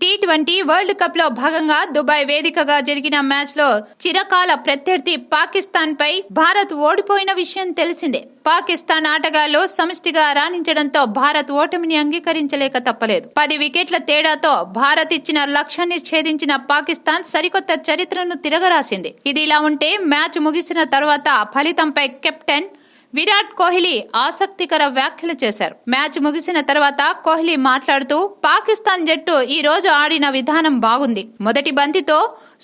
T20 world cup లో భాగంగా Dubai వేదికగా జరిగిన మ్యాచ్ లో చిరకాల ప్రత్యర్థి పాకిస్తాన్ పై భారత్ ఓడిపోయిన విషయం తెలిసిందే. పాకిస్తాన్ ఆటగాళ్లు సమిష్టిగా రాణించడంతో భారత్ ఓటమిని అంగీకరించలేక తప్పలేదు. 10 వికెట్ల తేడాతో భారత్ ఇచ్చిన లక్ష్యాన్ని ఛేదించిన పాకిస్తాన్ సరికొత్త చరిత్రను తిరగరాసింది. ఇది ఇలా ఉంటే మ్యాచ్ ముగిసిన తర్వాత ఫలితంపై కెప్టెన్ విరాట్ కోహ్లీ ఆసక్తికర వ్యాఖ్యలు చేశారు. మ్యాచ్ ముగిసిన తర్వాత కోహ్లీ మాట్లాడుతూ పాకిస్తాన్ జట్టు ఈ రోజు ఆడిన విధానం బాగుంది. మొదటి బంతితో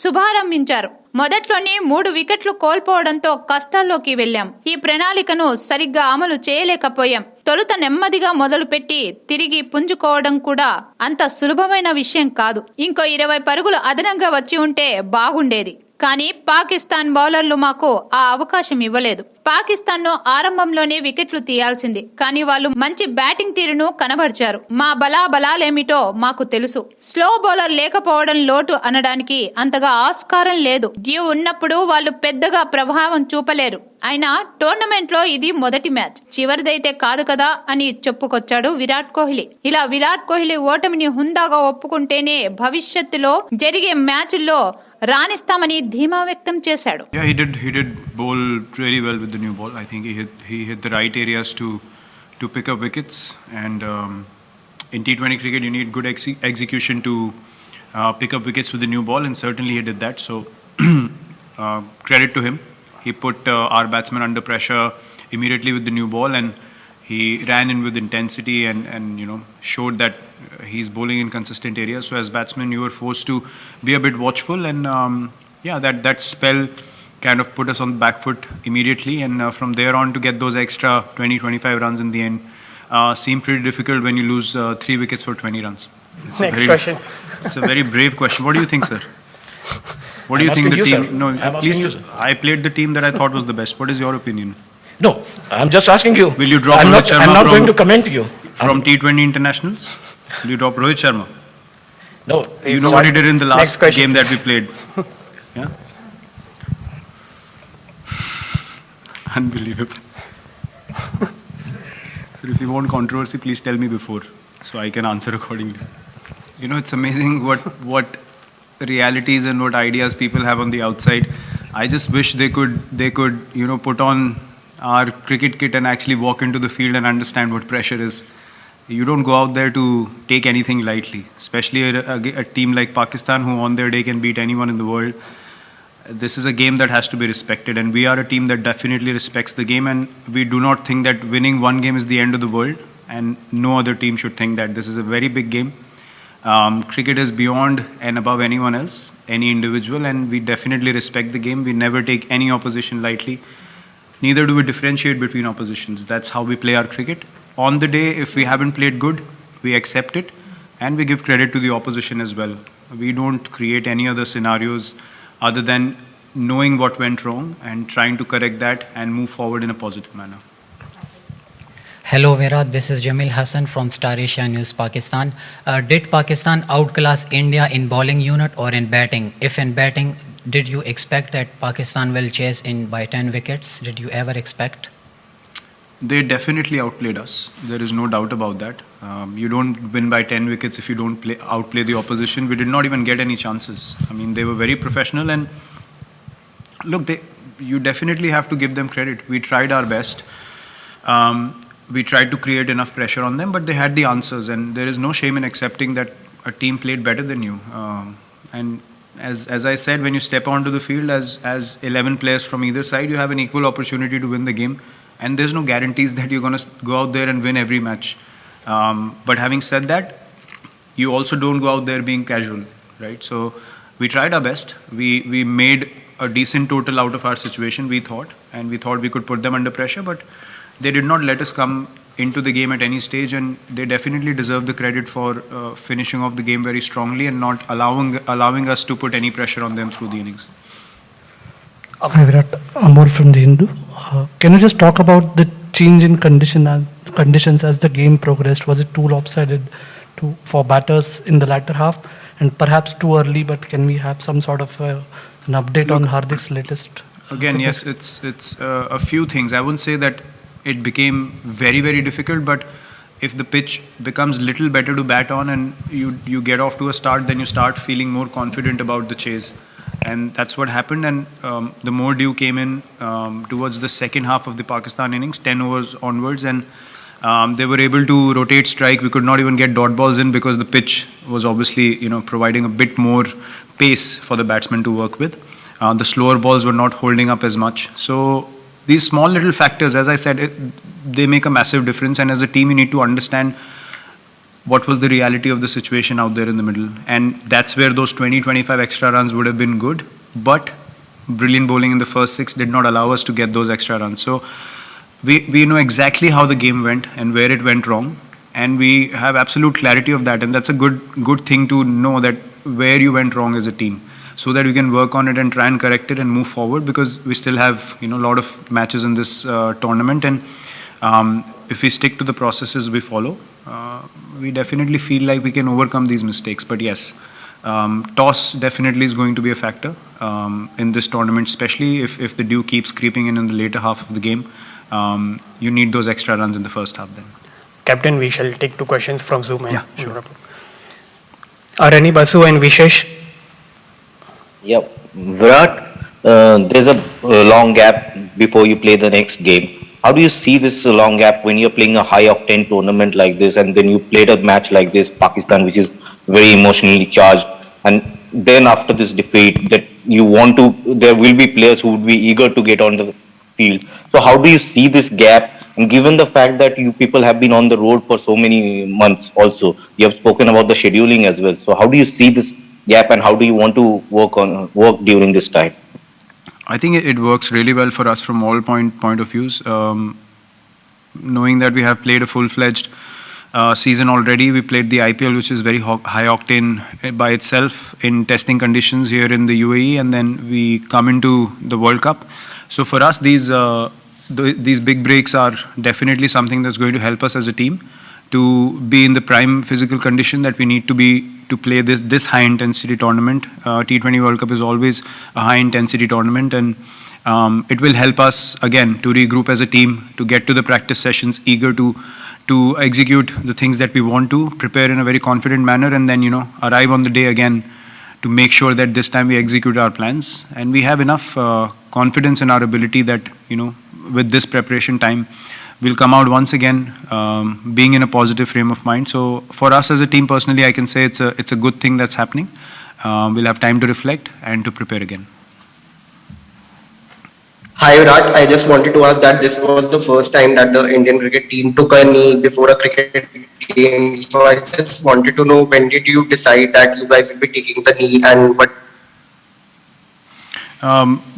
శుభారంభించారు. మొదట్లోనే 3 వికెట్లు కోల్పోవడంతో కష్టాల్లోకి వెళ్లాం. ఈ ప్రణాళికను సరిగ్గా అమలు చేయలేకపోయాం. తొలుత నెమ్మదిగా మొదలుపెట్టి తిరిగి పుంజుకోవడం కూడా అంత సులభమైన విషయం కాదు. ఇంకో 20 పరుగులు అదనంగా వచ్చి ఉంటే బాగుండేది. కానీ పాకిస్తాన్ బౌలర్లు మాకు ఆ అవకాశం ఇవ్వలేదు. పాకిస్తాన్ ను ఆరంభంలోనే వికెట్లు తీయాల్సింది. కానీ వాళ్ళు మంచి బ్యాటింగ్ తీరును కనబరిచారు. మా బలాలేమిటో మాకు తెలుసు. స్లో బౌలర్ లేకపోవడం లోటు అనడానికి అంతగా ఆస్కారం లేదు. డ్యూ ఉన్నప్పుడు వాళ్ళు పెద్దగా ప్రభావం చూపలేరు. అయినా టోర్నమెంట్ లో ఇది మొదటి మ్యాచ్, చివరిదైతే కాదు కదా అని చెప్పుకొచ్చాడు విరాట్ కోహ్లీ. ఇలా విరాట్ కోహ్లీ ఓటమిని హుందాగా ఒప్పుకుంటేనే భవిష్యత్తులో జరిగే మ్యాచ్ల్లో రాణిస్తామని ధీమా వ్యక్తం చేశాడు. Yeah, he did bowl really well with the new ball. I think he hit the right areas to pick up wickets, and in T20 cricket you need good execution to pick up wickets with the new ball, and certainly he did that. So credit to him. He put our batsmen under pressure immediately with the new ball, and he ran in with intensity and showed that he's bowling in consistent areas. So as batsmen you were forced to be a bit watchful, and that spell kind of put us on the back foot immediately, and from there on to get those extra 20-25 runs in the end seemed pretty difficult when you lose 3 wickets for 20 runs. Next question. It's a very brave question. What do you think, sir? What do you think the team? No, please. I played the team that I thought was the best. What is your opinion? No, I'm just asking you. Will you drop Rohit Sharma? I'm not going to comment to you. From T20 internationals? Will you drop Rohit Sharma? No. You know what he did in the last game that we played? Yeah? Unbelievable. So if you want controversy, please tell me before so I can answer accordingly. It's amazing what realities and what ideas people have on the outside. I just wish they could put on our cricket kit and actually walk into the field and understand what pressure is. You don't go out there to take anything lightly, especially a team like Pakistan who on their day can beat anyone in the world. This is a game that has to be respected, and we are a team that definitely respects the game, and we do not think that winning one game is the end of the world, and no other team should think that. This is a very big game. Cricket is beyond and above anyone else, any individual, and we definitely respect the game. We never take any opposition lightly. Neither do we differentiate between oppositions. That's how we play our cricket. On the day, if we haven't played good, we accept it, and we give credit to the opposition as well. We don't create any other scenarios other than knowing what went wrong and trying to correct that and move forward in a positive manner. Hello Virat, this is Jamil Hassan from Star Asia News, Pakistan. Did Pakistan outclass India in bowling unit or in batting? If in batting, did you expect that Pakistan will chase in by 10 wickets? Did you ever expect? They definitely outplayed us. There is no doubt about that. You don't win by 10 wickets if you don't outplay the opposition. We did not even get any chances. I mean, they were very professional, and look, you definitely have to give them credit. We tried our best. We tried to create enough pressure on them, but they had the answers, and there is no shame in accepting that a team played better than you. And as I said, when you step onto the field as 11 players from either side, you have an equal opportunity to win the game, and there's no guarantees that you're going to go out there and win every match. But having said that, you also don't go out there being casual, right? So we tried our best. We made a decent total out of our situation, we thought, and we thought we could put them under pressure, but they did not let us come into the game at any stage, and they definitely deserve the credit for finishing off the game very strongly and not allowing us to put any pressure on them through the innings. Hi Virat, Amol from the Hindu. Can you just talk about the change in conditions as the game progressed? Was it too lopsided for batters in the latter half, and perhaps too early? But can we have some sort of an update on Hardik's latest? Again, yes, it's a few things. I wouldn't say that it became very, very difficult, but if the pitch becomes little better to bat on and you get off to a start, then you start feeling more confident about the chase. And that's what happened. And the more dew came in towards the second half of the Pakistan innings, 10 overs onwards, and they were able to rotate strike. We could not even get dot balls in because the pitch was obviously, providing a bit more pace for the batsmen to work with. The slower balls were not holding up as much. So these small little factors, as I said, they make a massive difference. And as a team, you need to understand what was the reality of the situation out there in the middle. And that's where those 20-25 extra runs would have been good. But brilliant bowling in the first 6 did not allow us to get those extra runs. So we know exactly how the game went and where it went wrong. And we have absolute clarity of that. And that's a good thing to know, that where you went wrong as a team, so that we can work on it and try and correct it and move forward, because we still have a lot of matches in this tournament. And if we stick to the processes we follow, we definitely feel like we can overcome these mistakes. But yes, toss definitely is going to be a factor in this tournament, especially if the dew keeps creeping in the later half of the game. You need those extra runs in the first half then. Captain, we shall take 2 questions from Zoom. Yeah, sure. Arani, Basu and Vishesh. Yeah, Virat, there's a long gap before you play the next game. How do you see this long gap when you're playing a high-octane tournament like this, and then you played a match like this, Pakistan, which is very emotionally charged, and then after this defeat, that there will be players who would be eager to get onto the field. So how do you see this gap? And given the fact that you people have been on the road for so many months also, you have spoken about the scheduling as well. So how do you see this gap, and how do you want to work during this time? I think it works really well for us from all point of views. Knowing that we have played a full-fledged season already, we played the IPL, which is very high octane by itself in testing conditions here in the UAE, and then we come into the World Cup. So for us, these big breaks are definitely something that's going to help us as a team to be in the prime physical condition that we need to be to play this high intensity tournament. T20 World Cup is always a high intensity tournament, and it will help us again to regroup as a team, to get to the practice sessions eager to execute the things that we want to, prepare in a very confident manner, and then arrive on the day again to make sure that this time we execute our plans. And we have enough confidence in our ability that with this preparation time, we'll come out once again being in a positive frame of mind. So for us as a team, personally, I can say it's a good thing that's happening. We'll have time to reflect and to prepare again. Hi Virat, I just wanted to ask that this was the first time that the Indian cricket team took a knee before a cricket game. So I just wanted to know, when did you decide that you guys will be taking the knee, and what?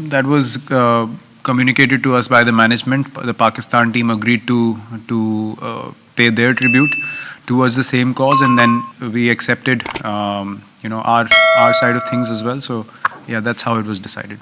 That was communicated to us by the management. The Pakistan team agreed to pay their tribute towards the same cause, and then we accepted our side of things as well. So yeah, that's how it was decided.